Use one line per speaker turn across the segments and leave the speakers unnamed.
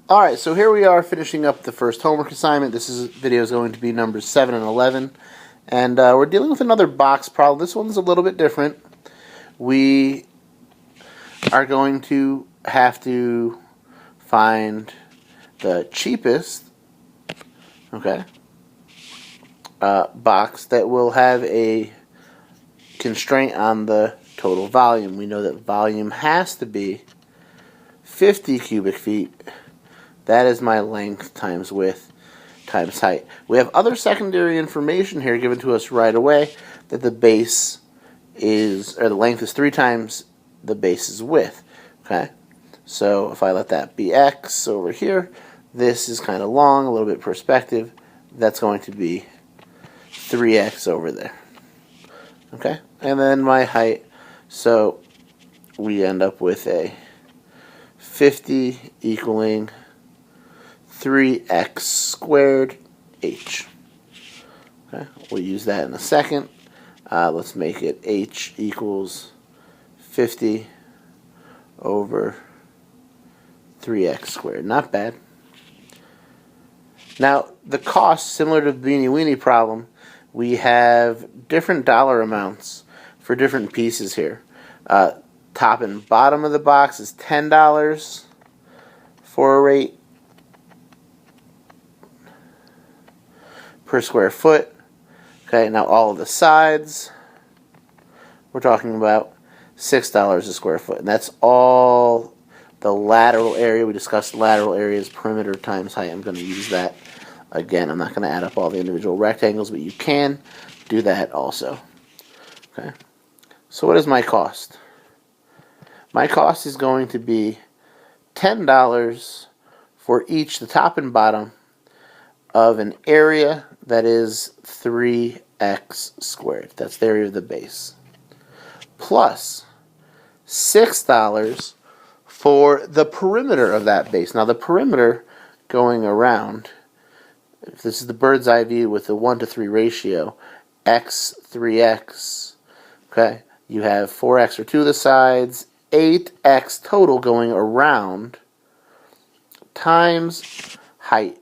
Alright, so here we are finishing up the first homework assignment. Video is going to be numbers 7 and 11. And we're dealing with another box problem. This one's a little bit different. We are going to have to find the cheapest box that will have a constraint on the total volume. We know that volume has to be 50 cubic feet. That is my length times width times height. We have other secondary information here given to us right away that the base is, or the length is 3 times the base's width. Okay, so if I let that be x over here, this is kind of long, a little bit perspective. That's going to be 3x over there. Okay, and then my height, so we end up with a 50 equaling 3x squared h. Okay, we'll use that in a second. Let's make it h equals 50 over 3x squared. Not bad. Now, the cost, similar to the Beanie Weenie problem, we have different dollar amounts for different pieces here. Top and bottom of the box is $10 for a rate per square foot. Okay, now all of the sides, we're talking about $6 a square foot. And that's all the lateral area. We discussed lateral areas, perimeter times height. I'm going to use that again. I'm not going to add up all the individual rectangles, but you can do that also. Okay, so what is my cost? My cost is going to be $10 for each, the top and bottom, of an area that is 3x squared. That's the area of the base. Plus $6 for the perimeter of that base. Now the perimeter going around, if this is the bird's eye view with the 1:3 ratio, x, 3x, okay, you have 4x for 2 of the sides, 8x total going around, times height.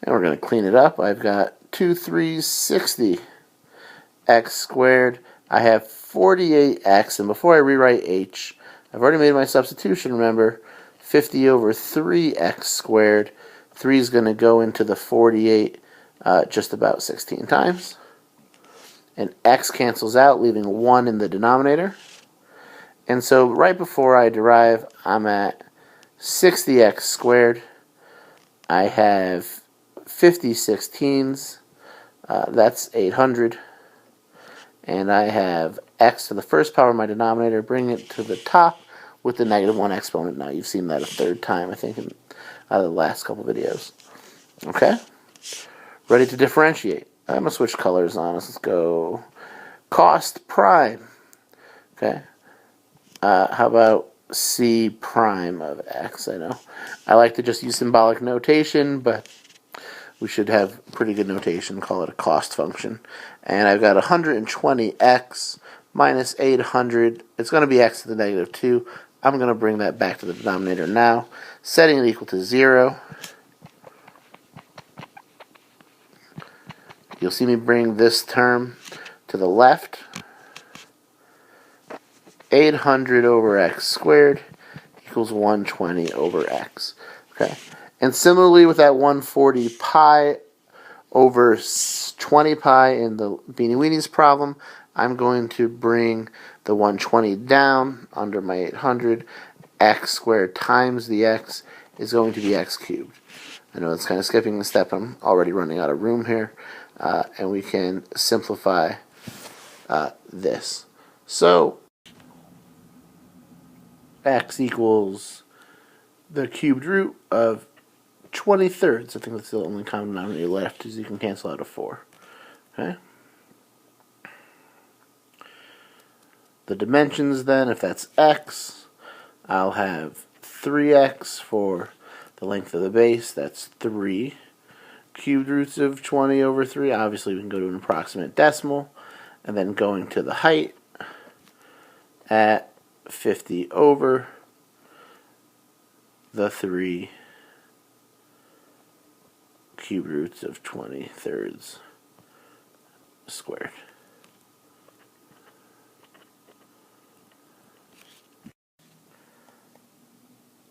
And we're going to clean it up. I've got 2 3s 60 x squared. I have 48x, and before I rewrite h, I've already made my substitution, remember, 50 over 3x squared. 3 is going to go into the 48 just about 16 times. And x cancels out, leaving 1 in the denominator. And so right before I derive, I'm at 60x squared. I have 50 16s, that's 800. And I have x to the first power of my denominator, bring it to the top with the -1 exponent. Now you've seen that a third time, I think, in the last couple videos. Okay, ready to differentiate. I'm going to switch colors on us. Let's go cost prime. Okay, how about c prime of x? I know I like to just use symbolic notation, but we should have pretty good notation. Call it a cost function. And I've got 120x minus 800. It's going to be x to the -2. I'm going to bring that back to the denominator now, setting it equal to 0. You'll see me bring this term to the left. 800 over x squared equals 120 over x. Okay. And similarly with that 140 pi over 20 pi in the Beanie Weenies problem, I'm going to bring the 120 down under my 800. X squared times the x is going to be x cubed. I know it's kind of skipping a step. I'm already running out of room here. And we can simplify this. So x equals the cubed root of 20/3. I think that's the only common denominator left, is you can cancel out a 4. Okay. The dimensions then, if that's x, I'll have 3x for the length of the base. That's 3 cubed roots of 20 over 3. Obviously, we can go to an approximate decimal. And then going to the height, at 50 over the 3 cube roots of 20 squared.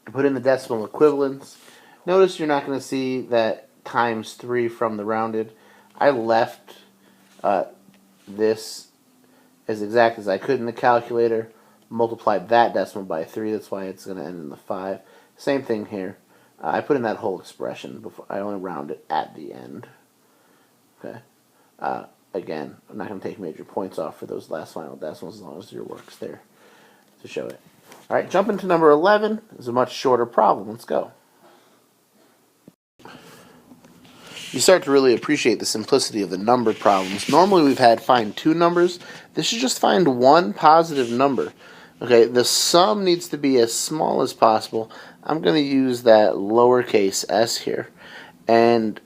I put in the decimal equivalents. Notice you're not going to see that times 3 from the rounded. I left this as exact as I could in the calculator, multiplied that decimal by 3, that's why it's going to end in the 5. Same thing here. I put in that whole expression before. I only round it at the end. Okay. Again, I'm not going to take major points off for those last final decimals as long as your work's there to show it. All right, jumping to number 11 is a much shorter problem. Let's go. You start to really appreciate the simplicity of the number problems. Normally we've had find two numbers. This is just find one positive number. Okay, the sum needs to be as small as possible. I'm going to use that lowercase s here. And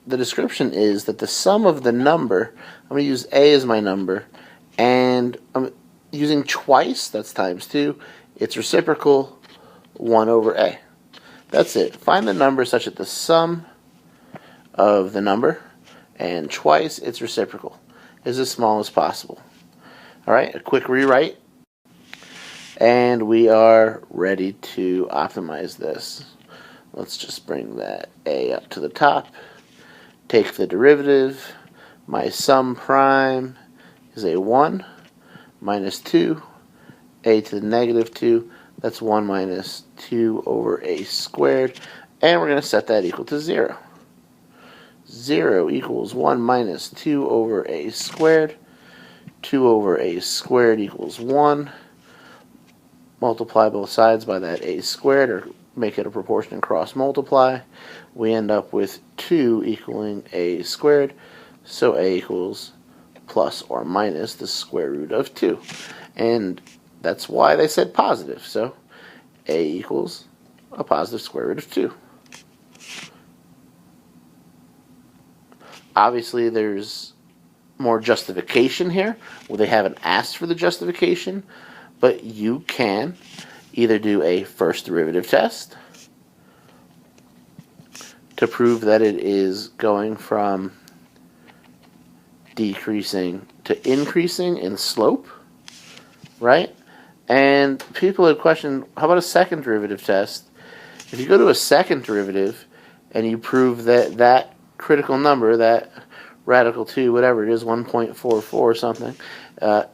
the description is that the sum of the number, I'm going to use a as my number, and I'm using twice, that's times 2, its reciprocal, 1 over a. That's it. Find the number such that the sum of the number and twice its reciprocal is as small as possible. Alright, a quick rewrite, and we are ready to optimize this. Let's just bring that a up to the top, take the derivative. My sum prime is a 1 minus 2, a to the negative 2, that's 1 minus 2 over a squared, and we're going to set that equal to 0. 0 equals 1 minus 2 over a squared. 2 over a squared equals 1. Multiply both sides by that a squared, or make it a proportion and cross multiply. We end up with 2 equaling a squared, so a equals plus or minus the square root of 2. And that's why they said positive, so a equals a positive square root of 2. Obviously, there's more justification here. Well, they haven't asked for the justification, but you can either do a first derivative test to prove that it is going from decreasing to increasing in slope, right? And people had questioned, how about a second derivative test? If you go to a second derivative and you prove that that critical number, that radical 2, whatever it is, 1.44 or something,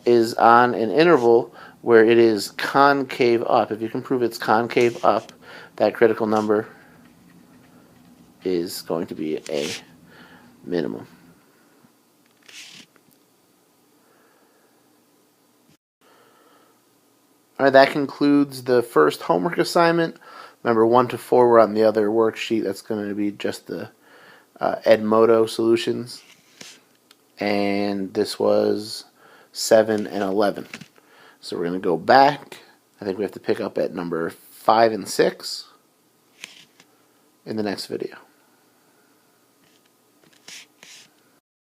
is on an interval where it is concave up. If you can prove it's concave up, that critical number is going to be a minimum. All right, that concludes the first homework assignment. Remember, 1 to 4 were on the other worksheet. That's going to be just the Edmodo solutions. And this was 7 and 11. So we're going to go back. I think we have to pick up at number 5 and 6 in the next video.